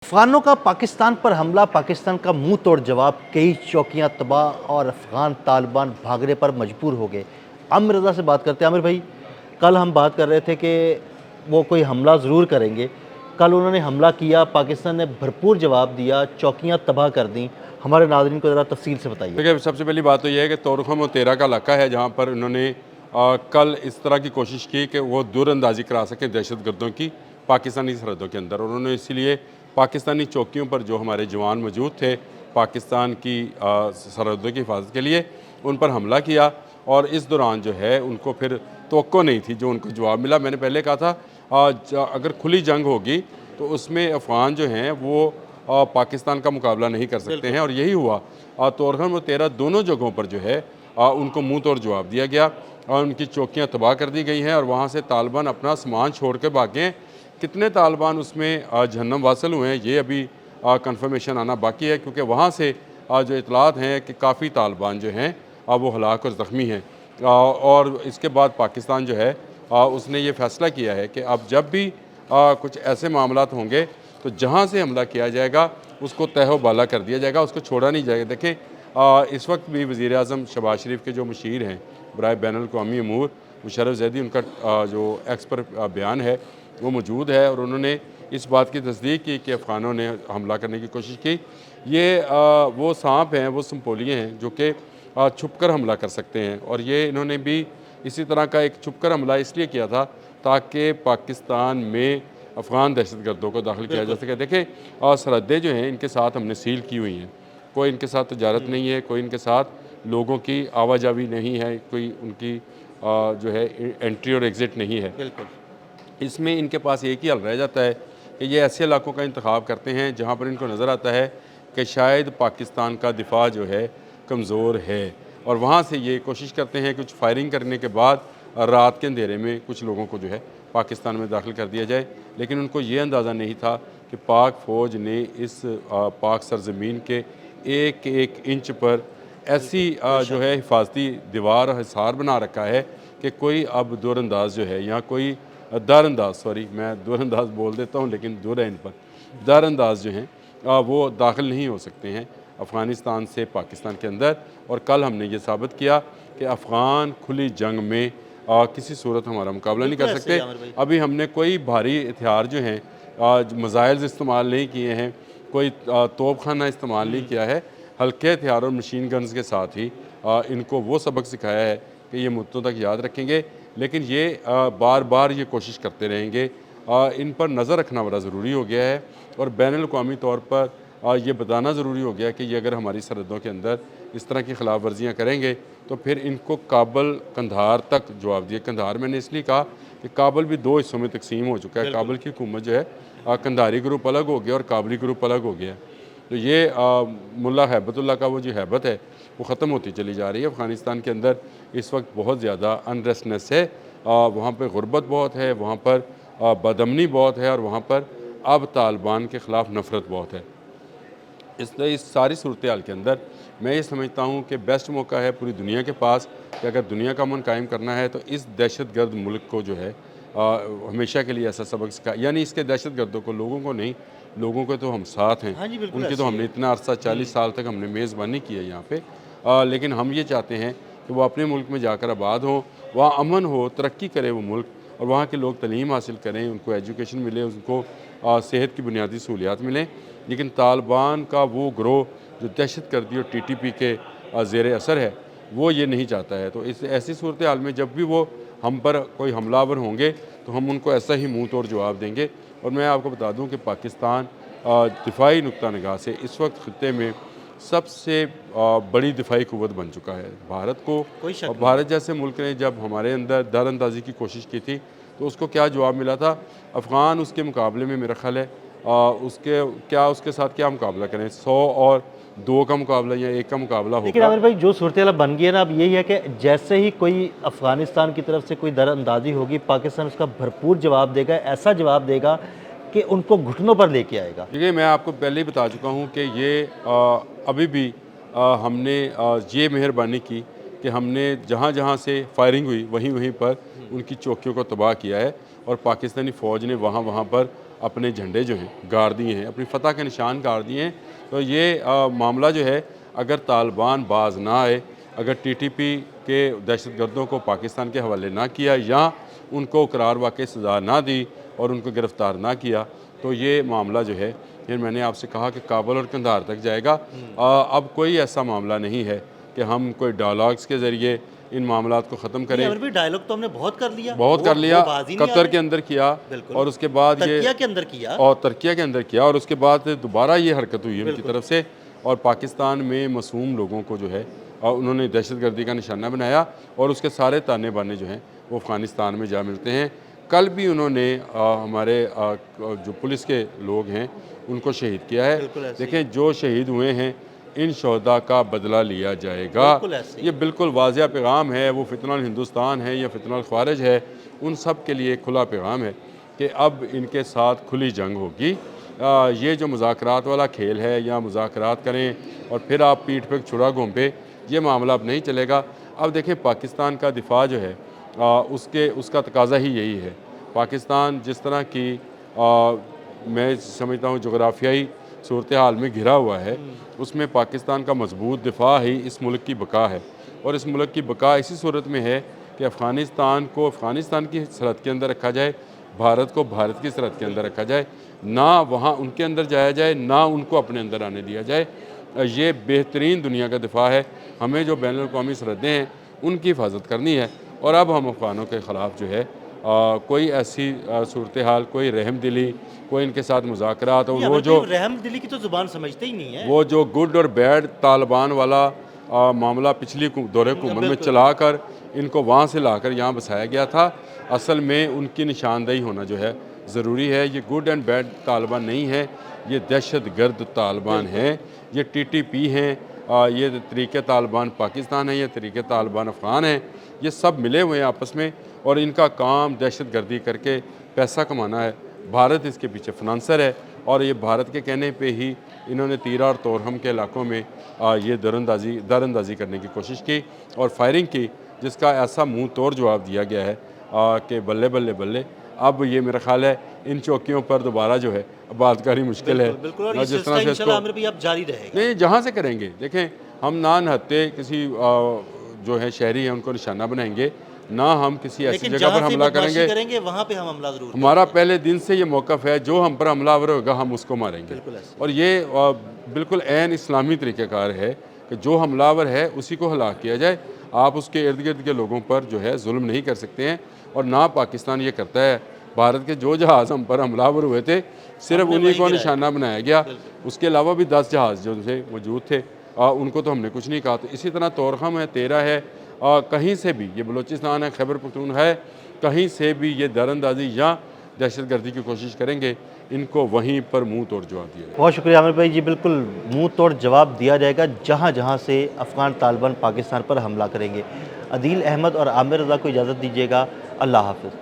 अफगानों का पाकिस्तान पर हमला, पाकिस्तान का मुंह तोड़ जवाब, कई चौकियां तबाह और अफगान तालिबान भागने पर मजबूर हो गए। आमिर रज़ा से बात करते हैं। आमिर भाई, कल हम बात कर रहे थे कि वो कोई हमला ज़रूर करेंगे। कल उन्होंने हमला किया, पाकिस्तान ने भरपूर जवाब दिया, चौकियां तबाह कर दी। हमारे नाज़रीन को ज़रा तफसील से बताइए। देखिए, सबसे पहली बात तो ये है कि तोरखम और तेरा का इलाका है जहाँ पर उन्होंने कल इस तरह की कोशिश की कि वो दूरअंदाजी करा सकें दहशतगर्दों की पाकिस्तानी सरहदों के अंदर। उन्होंने इसीलिए पाकिस्तानी चौकियों पर जो हमारे जवान मौजूद थे पाकिस्तान की सरहदों की हिफाजत के लिए, उन पर हमला किया। और इस दौरान जो है उनको फिर तवक्को नहीं थी जो उनको जवाब मिला। मैंने पहले कहा था अगर खुली जंग होगी तो उसमें अफ़गान जो हैं वो पाकिस्तान का मुकाबला नहीं कर सकते हैं, और यही हुआ। तोरखम और तेरा दोनों जगहों पर जो है उनको मुंह तोड़ जवाब दिया गया और उनकी चौकियां तबाह कर दी गई हैं और वहाँ से तालिबान अपना सामान छोड़ के भागे हैं। कितने तालिबान उसमें जहन्नम वासिल हुए हैं ये अभी कंफर्मेशन आना बाकी है, क्योंकि वहाँ से जो इतलात हैं कि काफ़ी तालिबान जो हैं वो हलाक और ज़ख्मी हैं। और इसके बाद पाकिस्तान जो है उसने ये फ़ैसला किया है कि अब जब भी कुछ ऐसे मामलात होंगे तो जहाँ से हमला किया जाएगा उसको तह बाला कर दिया जाएगा, उसको छोड़ा नहीं जाएगा। देखें, इस वक्त भी वज़ीर आज़म शहबाज शरीफ के जो मुशीर हैं बराए बैनुल-अक़वामी अमूर, मुशर्रफ ज़ैदी, उनका जो एक्स पर बयान है वो मौजूद है और उन्होंने इस बात की तस्दीक की कि अफ़गानों ने हमला करने की कोशिश की। ये वो सांप हैं, वो संपोलिये हैं जो कि छुप कर हमला कर सकते हैं, और ये इन्होंने भी इसी तरह का एक छुप कर हमला इसलिए किया था ताकि पाकिस्तान में अफ़गान दहशतगर्दों को दाखिल किया जा सके। देखें, सरहदें जो हैं इनके साथ हमने सील की हुई हैं, कोई इनके साथ तजारत नहीं है, कोई इनके साथ लोगों की आवाजावी नहीं है, कोई उनकी जो है एंट्री और एग्ज़िट नहीं है। इसमें इनके पास एक ही हल रह जाता है कि ये ऐसे इलाकों का इंतखाब करते हैं जहाँ पर इनको नज़र आता है कि शायद पाकिस्तान का दिफा जो है कमज़ोर है, और वहाँ से ये कोशिश करते हैं कुछ फायरिंग करने के बाद रात के अंधेरे में कुछ लोगों को जो है पाकिस्तान में दाखिल कर दिया जाए। लेकिन उनको ये अंदाज़ा नहीं था कि पाक फ़ौज ने इस पाक सरज़मीन के एक एक इंच पर ऐसी जो है हिफाजती दीवार और हिसार बना रखा है कि कोई अब दूरअंदाज जो है या कोई दारअंदाज, सॉरी मैं दूरअंदाज बोल देता हूँ लेकिन दूर है इन पर, दारअंदाज जो हैं वो दाखिल नहीं हो सकते हैं अफ़गानिस्तान से पाकिस्तान के अंदर। और कल हमने ये साबित किया कि अफ़गान खुली जंग में किसी सूरत हमारा मुकाबला नहीं कर सकते। अभी हमने कोई भारी हथियार जो हैं मिसाइल्स इस्तेमाल नहीं किए हैं, कोई तोप खाना इस्तेमाल नहीं किया है, हल्के हथियार और मशीन गन्स के साथ ही इनको वो सबक सिखाया है कि ये मुद्दों तक याद रखेंगे। लेकिन ये बार बार ये कोशिश करते रहेंगे। इन पर नज़र रखना बड़ा ज़रूरी हो गया है और बैनुल-अक़वामी तौर पर ये बताना ज़रूरी हो गया कि ये अगर हमारी सरहदों के अंदर इस तरह की खिलाफ वर्जियाँ करेंगे तो फिर इनको काबल कंधार तक जवाब दिए। कंधार मैंने इसलिए कहा कि काबल भी दो हिस्सों में तकसीम हो चुका है। काबल की हुकूमत जो है कंधारी ग्रुप अलग हो गया और काबली ग्रुप अलग हो गया। तो ये मुल्ला हैबतुल्लाह का वो जो हैबत है वो ख़त्म होती चली जा रही है। अफ़गानिस्तान के अंदर इस वक्त बहुत ज़्यादा अनरेस्टनेस है, वहाँ पर गुर्बत बहुत है, वहाँ पर बदअमनी बहुत है, और वहाँ पर अब तालिबान के ख़िलाफ़ नफ़रत बहुत है। इसलिए इस सारी सूरत हाल के अंदर मैं ये समझता हूँ कि बेस्ट मौका है पूरी दुनिया के पास कि अगर दुनिया का अमन कायम करना है तो इस दहशतगर्द मुल्क को जो है हमेशा के लिए ऐसा सबक सिखा, यानी इसके दहशतगर्दों को, लोगों को नहीं, लोगों के तो हम साथ हैं। हाँ जी, बिल्कुल उनकी तो ऐसे ही हमने है। इतना अरसा 40 साल तक हमने मेज़बानी की है यहाँ पे। लेकिन हम ये चाहते हैं कि वो अपने मुल्क में जाकर आबाद हों, वहाँ अमन हो, तरक्की करे वो मुल्क, और वहाँ के लोग तलीम हासिल करें, उनको एजुकेशन मिले, उनको सेहत की बुनियादी सहूलियात मिलें। लेकिन तालिबान का वो ग्रोह जो दहशतगर्दी और TTP के ज़ेर असर है वो ये नहीं चाहता है। तो इस ऐसी सूरत हाल में जब भी वो हम पर कोई हमलावर होंगे तो हम उनको ऐसा ही मुँह तोड़ जवाब देंगे। और मैं आपको बता दूं कि पाकिस्तान दिफाई नुक्ता निगाह से इस वक्त खित्ते में सबसे बड़ी दिफाई क़ुव्वत बन चुका है। भारत को, कोई शक और नहीं। भारत जैसे मुल्क ने जब हमारे अंदर दरअंदाज़ी की कोशिश की थी तो उसको क्या जवाब मिला था। अफ़गान उसके मुकाबले में मेरा ख़्याल है उसके साथ क्या मुकाबला करें, 100 और 2 का मुकाबला या 1 का मुकाबला लेकिन होगा। आमिर भाई, जो सूरत बन गई है ना, अब यही है कि जैसे ही कोई अफ़गानिस्तान की तरफ से कोई दरअंदाजी होगी, पाकिस्तान उसका भरपूर जवाब देगा, ऐसा जवाब देगा कि उनको घुटनों पर लेके आएगा। देखिए, मैं आपको पहले ही बता चुका हूँ कि ये अभी भी हमने ये मेहरबानी की कि हमने जहाँ जहाँ से फायरिंग हुई वहीं वहीं पर उनकी चौकियों को तबाह किया है, और पाकिस्तानी फ़ौज ने वहाँ वहाँ पर اپنے جھنڈے جو ہیں گاڑ دیے ہیں، اپنی فتح کے نشان گاڑ دیے ہیں۔ تو یہ معاملہ جو ہے اگر طالبان باز نہ آئے، اگر ٹی ٹی پی کے دہشت گردوں کو پاکستان کے حوالے نہ کیا یا ان کو قرار واقع سزا نہ دی اور ان کو گرفتار نہ کیا، تو یہ معاملہ جو ہے پھر میں نے آپ سے کہا کہ کابل اور قندھار تک جائے گا۔ اب کوئی ایسا معاملہ نہیں ہے کہ ہم کوئی ڈائلاگس کے ذریعے ان معاملات کو ختم کریں۔ عامر بھائی ڈائلاگ تو ہم نے بہت کر لیا، بہت کر لیا، قطر کے اندر کیا بالکل، اور اس کے بعد ترکیہ کے اندر کیا، اور ترکیہ کے اندر کیا، اور اس کے بعد دوبارہ یہ حرکت ہوئی ان کی طرف سے، اور پاکستان میں معصوم لوگوں کو جو ہے انہوں نے دہشت گردی کا نشانہ بنایا، اور اس کے سارے تانے بانے جو ہیں وہ افغانستان میں جا ملتے ہیں۔ کل بھی انہوں نے ہمارے جو پولیس کے لوگ ہیں ان کو شہید کیا ہے۔ دیکھیں جو شہید ہوئے ہیں ان شہداء کا بدلہ لیا جائے گا۔ یہ بالکل واضح پیغام ہے، وہ فتنہ الہندوستان ہے یا فتنہ الخوارج ہے، ان سب کے لیے کھلا پیغام ہے کہ اب ان کے ساتھ کھلی جنگ ہوگی۔ یہ جو مذاکرات والا کھیل ہے یا مذاکرات کریں اور پھر آپ پیٹھ پہ چھڑا گھوم پہ، یہ معاملہ اب نہیں چلے گا۔ اب دیکھیں پاکستان کا دفاع جو ہے اس کا تقاضا ہی یہی ہے۔ پاکستان جس طرح کی میں سمجھتا ہوں جغرافیائی صورتحال میں گھرا ہوا ہے، اس میں پاکستان کا مضبوط دفاع ہی اس ملک کی بقا ہے، اور اس ملک کی بقا اسی صورت میں ہے کہ افغانستان کو افغانستان کی سرحد کے اندر رکھا جائے، بھارت کو بھارت کی سرحد کے اندر رکھا جائے، نہ وہاں ان کے اندر جایا جائے، نہ ان کو اپنے اندر آنے دیا جائے۔ یہ بہترین دنیا کا دفاع ہے۔ ہمیں جو بین الاقوامی سرحدیں ہیں ان کی حفاظت کرنی ہے، اور اب ہم افغانوں کے خلاف جو ہے کوئی ایسی صورتحال، کوئی رحم دلی، کوئی ان کے ساتھ مذاکرات، اور وہ جو رحم دلی کی تو زبان سمجھتے ہی نہیں ہے، وہ جو گڈ اور بیڈ طالبان والا معاملہ پچھلی دور حکومت میں چلا کر ان کو وہاں سے لا کر یہاں بسایا گیا تھا، اصل میں ان کی نشاندہی ہونا جو ہے ضروری ہے۔ یہ گڈ اینڈ بیڈ طالبان نہیں ہے، یہ دہشت گرد طالبان ہیں، یہ ٹی ٹی پی ہیں، یہ طریقہ طالبان پاکستان ہے، یہ طریقہ طالبان افغان ہیں، یہ سب ملے ہوئے ہیں آپس میں، اور ان کا کام دہشت گردی کر کے پیسہ کمانا ہے۔ بھارت اس کے پیچھے فنانسر ہے، اور یہ بھارت کے کہنے پہ ہی انہوں نے تیرا اور تورہم کے علاقوں میں یہ دراندازی کرنے کی کوشش کی اور فائرنگ کی، جس کا ایسا منہ توڑ جواب دیا گیا ہے کہ بلے بلے بلے۔ اب یہ میرا خیال ہے ان چوکیوں پر دوبارہ جو ہے بات کاری مشکل ہے، جس طرح سے اس کو جاری رہے گا، نہیں جہاں سے کریں گے۔ دیکھیں ہم نہ نہتے کسی جو ہے شہری ہیں ان کو نشانہ بنائیں گے، نہ ہم کسی ایسی جگہ پر حملہ کریں گے وہاں پہ ہم حملہ ضرور، ہمارا پہلے دن سے یہ موقف ہے، جو ہم پر حملہ آور ہوگا ہم اس کو ماریں گے، اور یہ بالکل عین اسلامی طریقہ کار ہے کہ جو حملہ آور ہے اسی کو ہلاک کیا جائے۔ آپ اس کے ارد گرد کے لوگوں پر جو ہے ظلم نہیں کر سکتے ہیں، اور نہ پاکستان یہ کرتا ہے۔ بھارت کے جو جہاز ہم پر حملہ آور ہوئے تھے صرف انہی کو نشانہ بنایا گیا، اس کے علاوہ بھی 10 جہاز جو سے موجود تھے ان کو تو ہم نے کچھ نہیں کہا۔ تو اسی طرح تورخم ہے، تیرا ہے، کہیں سے بھی یہ بلوچستان ہے، خیبر پختون ہے، کہیں سے بھی یہ دراندازی یا دہشت گردی کی کوشش کریں گے، ان کو وہیں پر منہ توڑ جواب دیا جائے گا۔ بہت شکریہ عامر بھائی جی، بالکل منہ توڑ جواب دیا جائے گا جہاں جہاں سے افغان طالبان پاکستان پر حملہ کریں گے۔ عدیل احمد اور عامر رضا کو اجازت دیجیے گا، اللہ حافظ۔